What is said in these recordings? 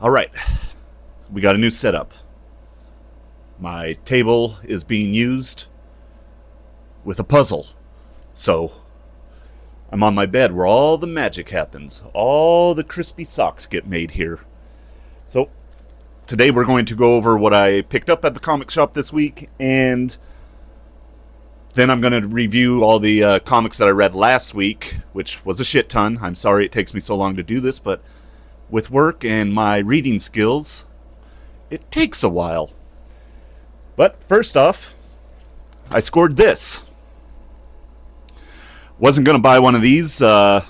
Alright, we got a new setup. My table is being used with a puzzle. So, I'm on my bed where all the magic happens. All the crispy socks get made here. So, today we're going to go over what I picked up at the comic shop this week, and then I'm going to review all the comics that I read last week, which was a shit ton. I'm sorry it takes me so long to do this, but with work and my reading skills, it takes a while. But first off, I scored this. Wasn't going to buy one of these. Wasn't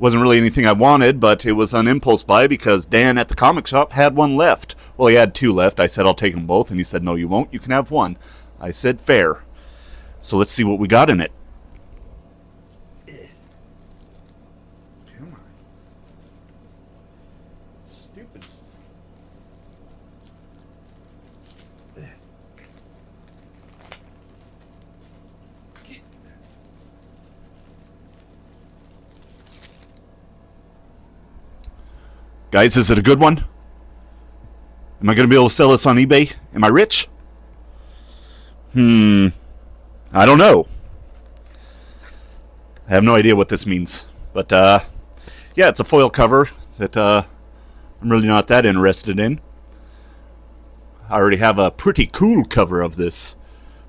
really anything I wanted, but it was an impulse buy because Dan at the comic shop had one left. Well, he had two left. I said, I'll take them both. And he said, no, you won't. You can have one. I said, fair. So let's see what we got in it. Come on. Stupid. Guys, is it a good one? Am I going to be able to sell this on eBay? Am I rich? I don't know. I have no idea what this means. But, yeah, it's a foil cover that I'm really not that interested in. I already have a pretty cool cover of this.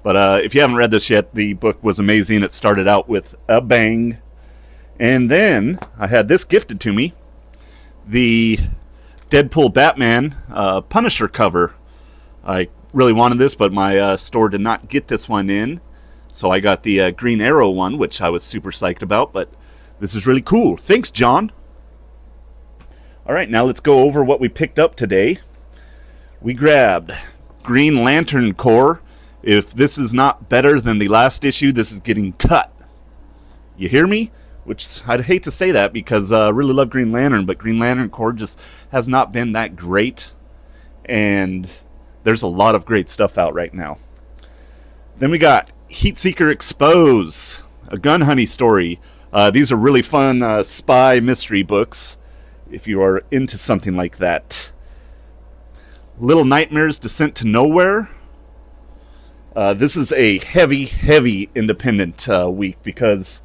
But if you haven't read this yet, the book was amazing. It started out with a bang. And then I had this gifted to me. The Deadpool Batman Punisher cover. I really wanted this, but my store did not get this one in. So I got the Green Arrow one, which I was super psyched about, but this is really cool. Thanks, John. Alright, now let's go over what we picked up today. We grabbed Green Lantern Corps. If this is not better than the last issue, this is getting cut. You hear me? Which, I'd hate to say that because I really love Green Lantern, but Green Lantern Corps just has not been that great. And there's a lot of great stuff out right now. Then we got Heatseeker Expose, a gun hunting story. These are really fun spy mystery books, if you are into something like that. Little Nightmares Descent to Nowhere. This is a heavy independent week because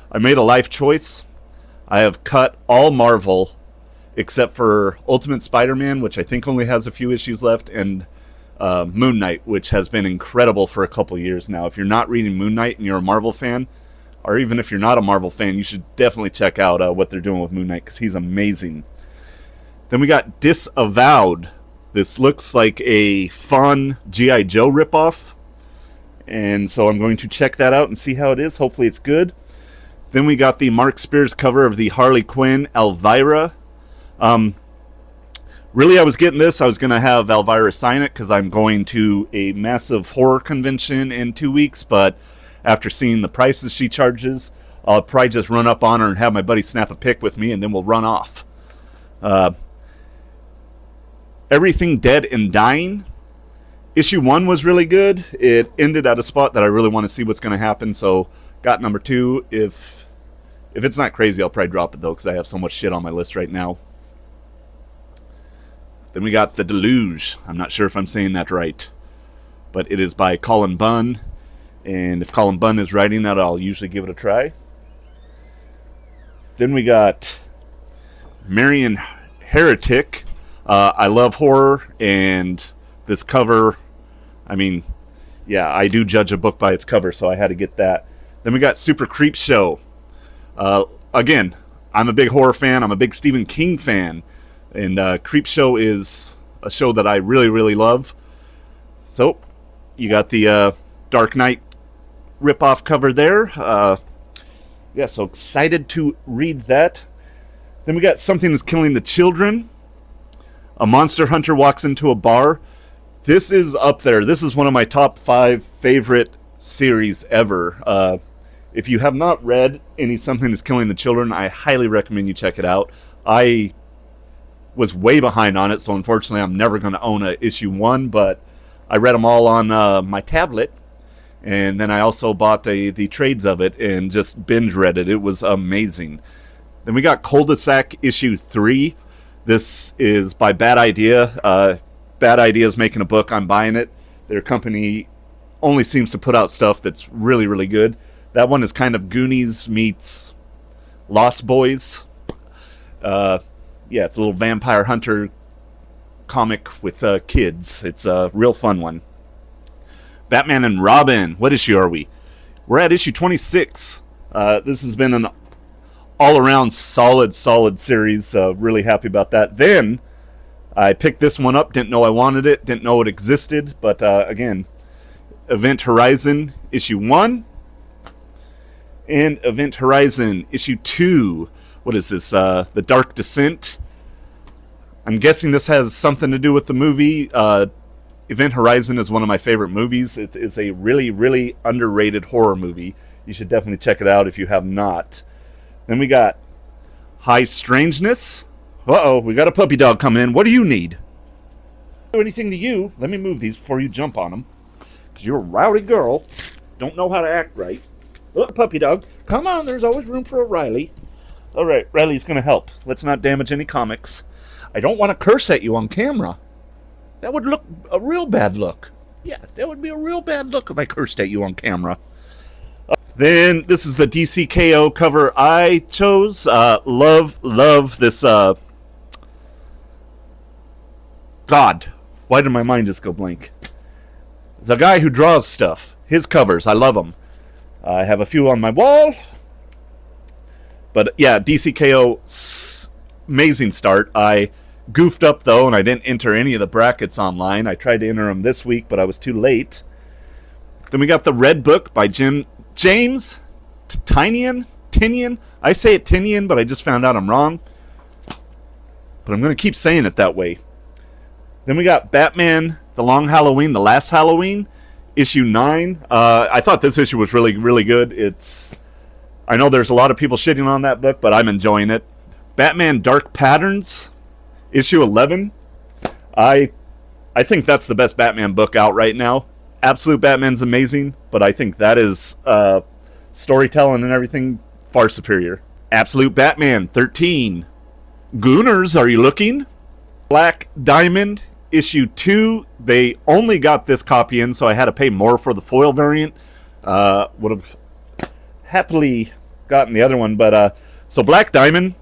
I made a life choice. I have cut all Marvel except for Ultimate Spider-Man, which I think only has a few issues left, and Moon Knight, which has been incredible for a couple years now. If you're not reading Moon Knight and you're a Marvel fan, or even if you're not a Marvel fan, you should definitely check out what they're doing with Moon Knight because he's amazing. Then we got Disavowed. This looks like a fun G.I. Joe ripoff, and so I'm going to check that out and see how it is. Hopefully it's good. Then we got the Mark Spears cover of the Harley Quinn Elvira. Really, I was getting this. I was going to have Elvira sign it because I'm going to a massive horror convention in 2 weeks. But after seeing the prices she charges, I'll probably just run up on her and have my buddy snap a pic with me, and then we'll run off. Everything Dead and Dying. Issue 1 was really good. It ended at a spot that I really want to see what's going to happen. So got number 2. If it's not crazy, I'll probably drop it, though, because I have so much shit on my list right now. Then we got The Deluge. I'm not sure if I'm saying that right, but it is by Colin Bunn, and if Colin Bunn is writing that, I'll usually give it a try. Then we got Marion Heretic. I love horror, and this cover, I mean, yeah, I do judge a book by its cover, so I had to get that. Then we got Super Creep Show. Again, I'm a big horror fan. I'm a big Stephen King fan. And Creep Show is a show that I really love. So, you got the Dark Knight ripoff cover there. Yeah, so excited to read that. Then we got Something Is Killing the Children. A monster hunter walks into a bar. This is up there. This is one of my top 5 favorite series ever. If you have not read any Something Is Killing the Children, I highly recommend you check it out. I was way behind on it, so unfortunately I'm never going to own a issue 1, but I read them all on my tablet, and then I also bought the trades of it and just binge read it. It was amazing. Then we got Cul-de-sac issue 3. This is by Bad Idea. Bad Idea is making a book. I'm buying it. Their company only seems to put out stuff that's really, really good. That one is kind of Goonies meets Lost Boys. Yeah, it's a little vampire hunter comic with kids. It's a real fun one. Batman and Robin. What issue are we? We're at issue 26. This has been an all-around solid series. Really happy about that. Then I picked this one up. Didn't know I wanted it. Didn't know it existed. But again, Event Horizon issue 1 and Event Horizon issue 2. What is this? The Dark Descent. I'm guessing this has something to do with the movie. Event Horizon is one of my favorite movies. It is a really, really underrated horror movie. You should definitely check it out if you have not. Then we got High Strangeness. Uh-oh, we got a puppy dog coming in. What do you need? Do anything to you. Let me move these before you jump on them. Because you're a rowdy girl. Don't know how to act right. Oh, puppy dog. Come on, there's always room for a Riley. All right, Riley's going to help. Let's not damage any comics. I don't want to curse at you on camera. That would look a real bad look. Yeah, that would be a real bad look if I cursed at you on camera. Then this is the DCKO cover I chose. Love this. God, why did my mind just go blank? The guy who draws stuff. His covers, I love them. I have a few on my wall. But yeah, DCKO, amazing start. I goofed up though, and I didn't enter any of the brackets online. I tried to enter them this week, but I was too late. Then we got the Red Book by James Tinian. I say it Tinian, but I just found out I'm wrong. But I'm going to keep saying it that way. Then we got Batman, The Long Halloween, The Last Halloween, issue 9. I thought this issue was really, really good. I know there's a lot of people shitting on that book, but I'm enjoying it. Batman Dark Patterns, issue 11. I think that's the best Batman book out right now. Absolute Batman's amazing, but I think that is storytelling and everything far superior. Absolute Batman 13. Gooners, are you looking? Black Diamond, issue 2. They only got this copy in, so I had to pay more for the foil variant. Would have happily gotten the other one, but so Black Diamond,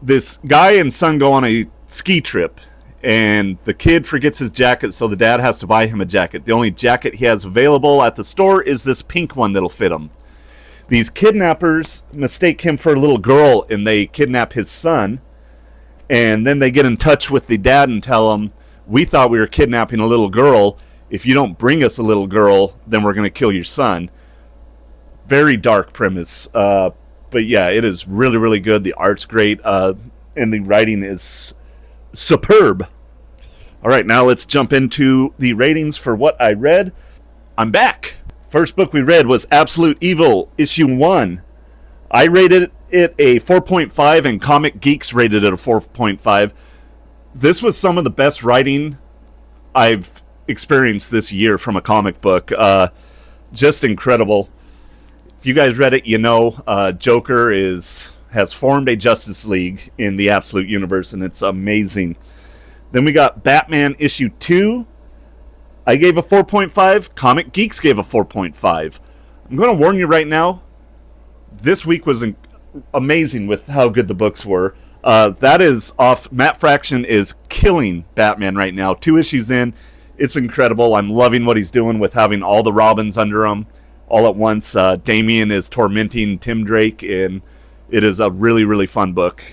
this guy and son go on a ski trip, and the kid forgets his jacket, so the dad has to buy him a jacket. The only jacket he has available at the store is this pink one that'll fit him. These kidnappers mistake him for a little girl, and they kidnap his son, and then they get in touch with the dad and tell him, we thought we were kidnapping a little girl. If you don't bring us a little girl, then we're going to kill your son. Very dark premise, but yeah, it is really, really good. The art's great, and the writing is superb. All right, now let's jump into the ratings for what I read. I'm back. First book we read was Absolute Evil, issue 1. I rated it a 4.5, and Comic Geeks rated it a 4.5. This was some of the best writing I've experienced this year from a comic book. Just incredible. If you guys read it, you know Joker has formed a Justice League in the Absolute Universe, and it's amazing. Then we got Batman issue 2. I gave a 4.5. Comic Geeks gave a 4.5. I'm going to warn you right now, this week was amazing with how good the books were. That is off. Matt Fraction is killing Batman right now. 2 issues in. It's incredible. I'm loving what he's doing with having all the Robins under him all at once. Damian is tormenting Tim Drake, and it is a really, really fun book.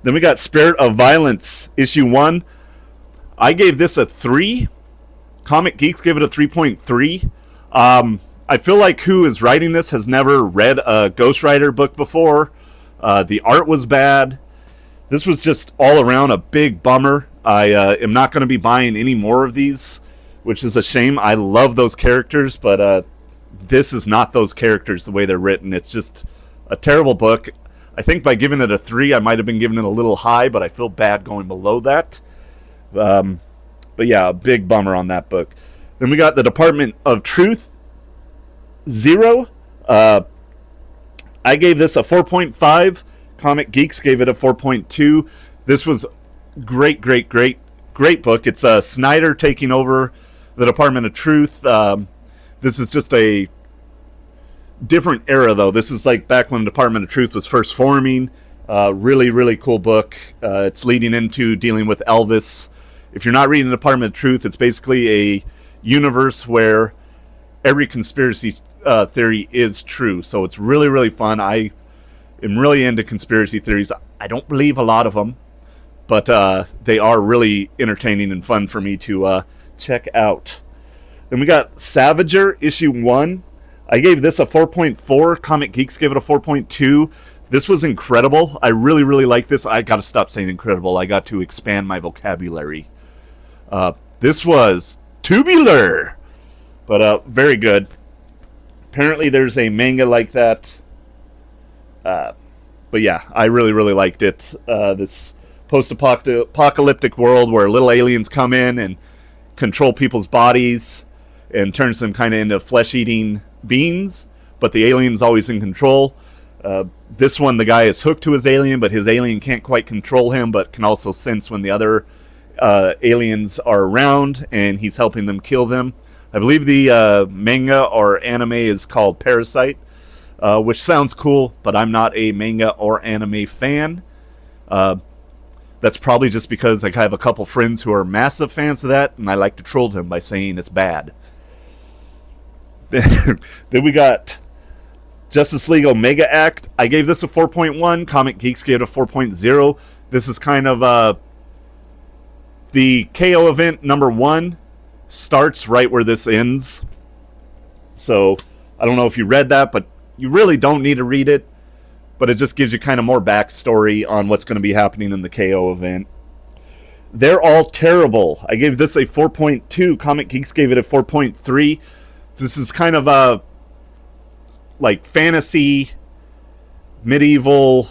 Then we got Spirit of Violence, issue 1. I gave this a 3. Comic Geeks gave it a 3.3. I feel like who is writing this has never read a Ghost Rider book before. The art was bad. This was just all around a big bummer. I am not going to be buying any more of these, which is a shame. I love those characters, but this is not those characters the way they're written. It's just a terrible book. I think by giving it a 3, I might have been giving it a little high, but I feel bad going below that. But yeah, a big bummer on that book. Then we got The Department of Truth, 0. I gave this a 4.5. Comic Geeks gave it a 4.2. This was great book. It's Snyder taking over the Department of Truth. This is just a different era, though. This is like back when the Department of Truth was first forming. Really cool book. It's leading into dealing with Elvis. If you're not reading the Department of Truth, it's basically a universe where every conspiracy theory is true. So it's really fun. I am really into conspiracy theories. I don't believe a lot of them, but they are really entertaining and fun for me to check out. Then we got Savager, issue 1. I gave this a 4.4. Comic Geeks gave it a 4.2. This was incredible. I really like this. I got to stop saying incredible. I got to expand my vocabulary. This was tubular, but very good. Apparently there's a manga like that. But yeah, I really liked it. This post-apocalyptic world where little aliens come in and control people's bodies and turns them kind of into flesh-eating beings, but the alien's always in control. This one, the guy is hooked to his alien, but his alien can't quite control him, but can also sense when the other aliens are around, and he's helping them kill them. I believe the manga or anime is called Parasite, which sounds cool, but I'm not a manga or anime fan. That's probably just because I have a couple friends who are massive fans of that, and I like to troll them by saying it's bad. Then we got Justice League Omega Act. I gave this a 4.1. Comic Geeks gave it a 4.0. This is kind of the KO event number 1 starts right where this ends. So I don't know if you read that, but you really don't need to read it. But it just gives you kind of more backstory on what's going to be happening in the KO event. They're All Terrible. I gave this a 4.2. Comic Geeks gave it a 4.3. This is kind of a like fantasy, medieval,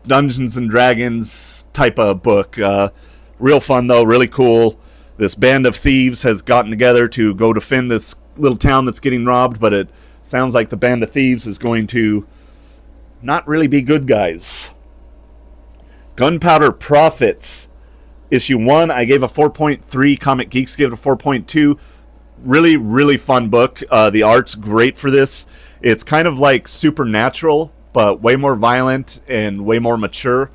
Dungeons and Dragons type of book. Real fun though, really cool. This band of thieves has gotten together to go defend this little town that's getting robbed, but it sounds like the band of thieves is going to not really be good guys. Gunpowder Profits, issue 1, I gave a 4.3. Comic Geeks gave it a 4.2. Really fun book. The art's great for this. It's kind of like Supernatural, but way more violent and way more mature.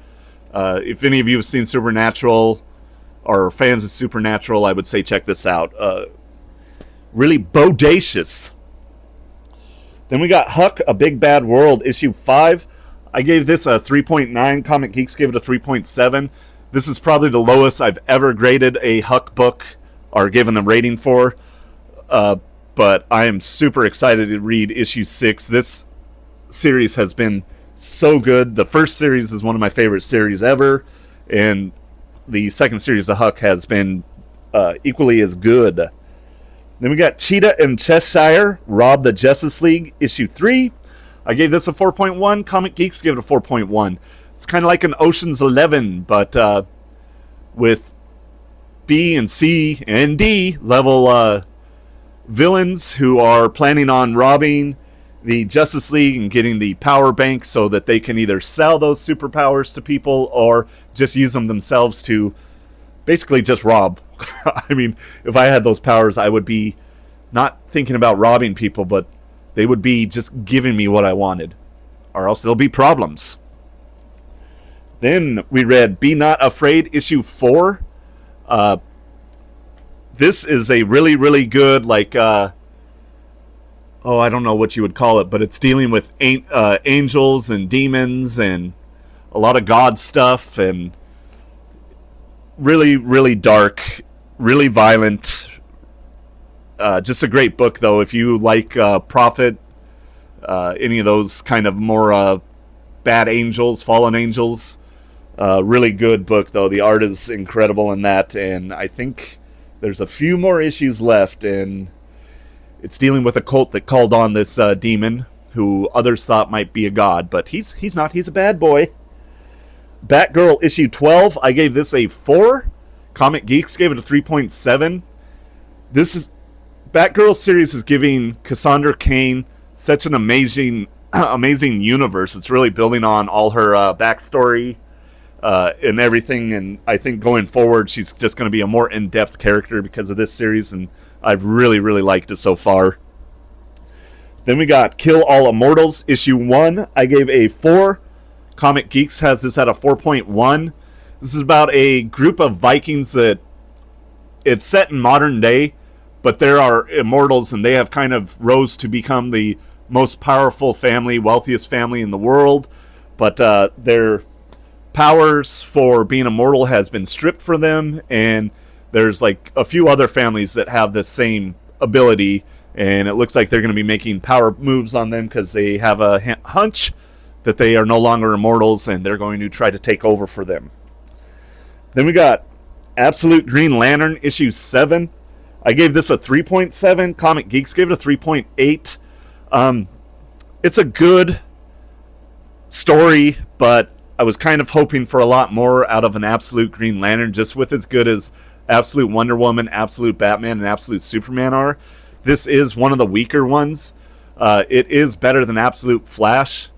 If any of you have seen Supernatural or fans of Supernatural, I would say check this out. Really bodacious. Then we got Huck, A Big Bad World, issue 5. I gave this a 3.9. Comic Geeks gave it a 3.7. This is probably the lowest I've ever graded a Huck book or given a rating for. But I am super excited to read issue 6. This series has been so good. The first series is one of my favorite series ever, and the second series of Huck has been equally as good. Then we got Cheetah and Cheshire, Rob the Justice League, issue 3. I gave this a 4.1. Comic Geeks gave it a 4.1. It's kind of like an Ocean's 11, but with B and C and D level villains who are planning on robbing the Justice League and getting the power bank so that they can either sell those superpowers to people or just use them themselves to basically just rob. I mean, if I had those powers, I would be not thinking about robbing people, but they would be just giving me what I wanted, or else there'll be problems. Then we read Be Not Afraid, issue 4. This is a really good, like, I don't know what you would call it, but it's dealing with angels and demons and a lot of God stuff, and really dark, really violent. Just a great book, though. If you like Prophet, any of those kind of more bad angels, fallen angels, really good book, though. The art is incredible in that, and I think there's a few more issues left, and it's dealing with a cult that called on this demon who others thought might be a god, but he's not. He's a bad boy. Batgirl issue 12. I gave this a 4. Comic Geeks gave it a 3.7. This is Batgirl series is giving Cassandra Cain such an amazing amazing universe. It's really building on all her backstory and everything, and I think going forward she's just going to be a more in-depth character because of this series, and I've really, really liked it so far. Then we got Kill All Immortals, issue 1. I gave a 4. Comic Geeks has this at a 4.1. This is about a group of Vikings that it's set in modern day, but there are immortals, and they have kind of rose to become the most powerful family, wealthiest family in the world, but their powers for being immortal has been stripped from them, and there's like a few other families that have the same ability, and it looks like they're going to be making power moves on them because they have a hunch that they are no longer immortals, and they're going to try to take over for them. Then we got Absolute Green Lantern, issue 7. I gave this a 3.7. Comic Geeks gave it a 3.8. It's a good story, but I was kind of hoping for a lot more out of an Absolute Green Lantern, just with as good as Absolute Wonder Woman, Absolute Batman, and Absolute Superman are. This is one of the weaker ones. It is better than Absolute Flash.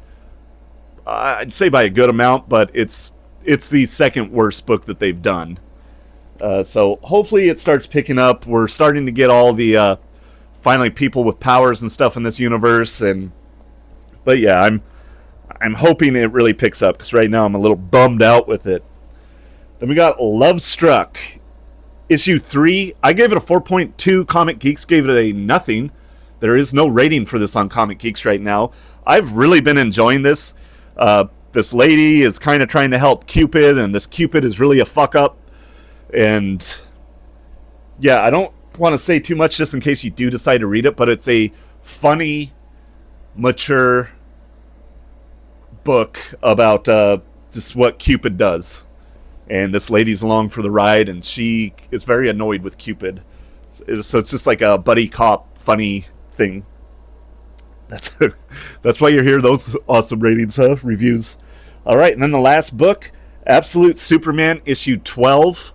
I'd say by a good amount, but it's the second worst book that they've done. So hopefully it starts picking up. We're starting to get all the finally people with powers and stuff in this universe, but yeah, I'm hoping it really picks up, because right now I'm a little bummed out with it. Then we got Love Struck, issue 3. I gave it a 4.2. Comic Geeks gave it a nothing. There is no rating for this on Comic Geeks right now. I've really been enjoying this. This lady is kind of trying to help Cupid, and this Cupid is really a fuck up. And yeah, I don't want to say too much just in case you do decide to read it, but it's a funny, mature book about just what Cupid does. And this lady's along for the ride, and she is very annoyed with Cupid. So it's just like a buddy cop funny thing. That's why you're here. Those awesome ratings, reviews. All right, and then the last book, Absolute Superman, issue 12.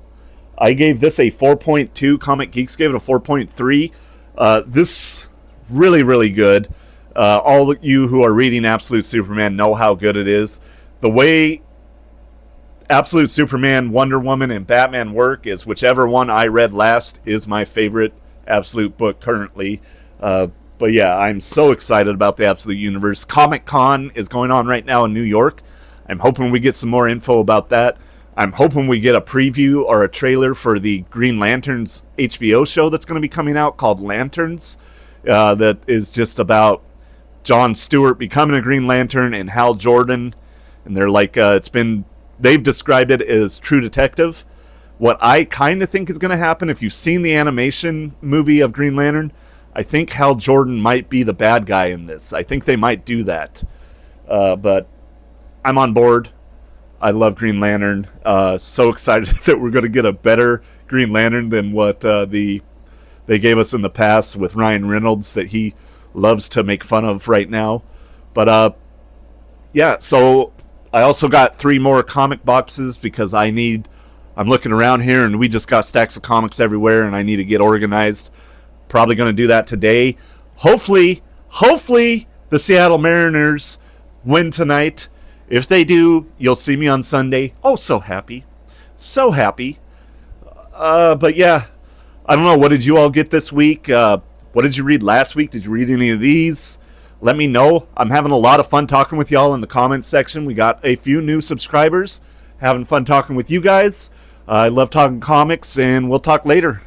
I gave this a 4.2. Comic Geeks gave it a 4.3. This really, really good. All you who are reading Absolute Superman know how good it is. The way Absolute Superman, Wonder Woman, and Batman work is whichever one I read last is my favorite Absolute book currently. But yeah, I'm so excited about the Absolute Universe. Comic-Con is going on right now in New York. I'm hoping we get some more info about that. I'm hoping we get a preview or a trailer for the Green Lanterns HBO show that's going to be coming out called Lanterns. That is just about John Stewart becoming a Green Lantern and Hal Jordan. And they're like, they've described it as True Detective. What I kind of think is going to happen, if you've seen the animation movie of Green Lantern, I think Hal Jordan might be the bad guy in this. I think they might do that. But I'm on board. I love Green Lantern. So excited that we're going to get a better Green Lantern than what they gave us in the past with Ryan Reynolds that he loves to make fun of right now. But yeah, so I also got 3 more comic boxes because I'm looking around here and we just got stacks of comics everywhere and I need to get organized. Probably going to do that today. Hopefully the Seattle Mariners win tonight. If they do, you'll see me on Sunday. Oh, so happy. So happy. But yeah, I don't know. What did you all get this week? What did you read last week? Did you read any of these? Let me know. I'm having a lot of fun talking with y'all in the comments section. We got a few new subscribers. Having fun talking with you guys. I love talking comics, and we'll talk later.